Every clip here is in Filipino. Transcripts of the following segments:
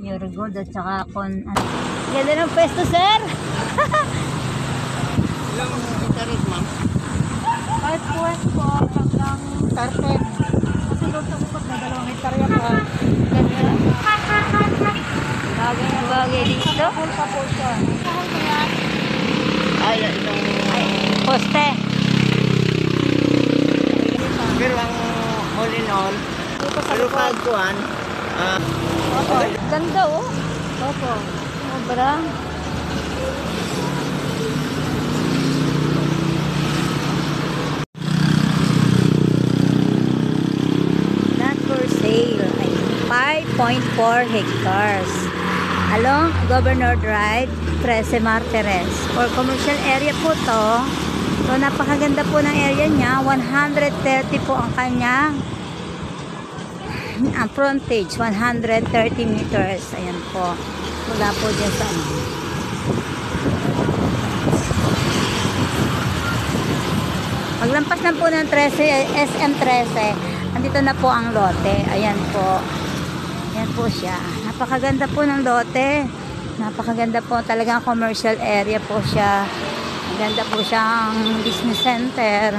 Pure gold at saka ganda ng pwesto, sir. Ilang hectares, ma'am? 5 pwesto hanggang 13. Kasi doon sa bukod na 2 hektarya pa. Ganda. Bagay na bagay dito. Ay, ilang... Poste. Pero ang all in all, pero pagkuhan, Opo. Ganda, oh. Opo. Sobra. Not for sale. Ay, 5.4 hectares. Along Governor Drive, 13 Martires. For commercial area po to. So, napakaganda po ng area niya. 130 po ang kanyang ang frontage, 130 meters. Ayan po. Mula po dyan sa paglampas na po ng 13, SM 13, andito na po ang lote. Ayan po. Ayan po siya. Napakaganda po ng lote. Napakaganda po. Talagang commercial area po siya. Maganda po siyang business center.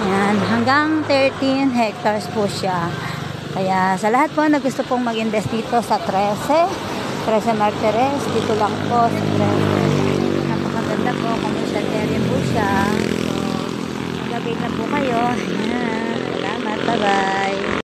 Ayan. Hanggang 13 hectares po siya. Kaya sa lahat po na gusto pong mag-invest dito sa 13 Martires, dito lang po sa 13. Napakaganda po. Commercial area po siya. So, magagay na po kayo. Ayan. Salamat. Bye-bye.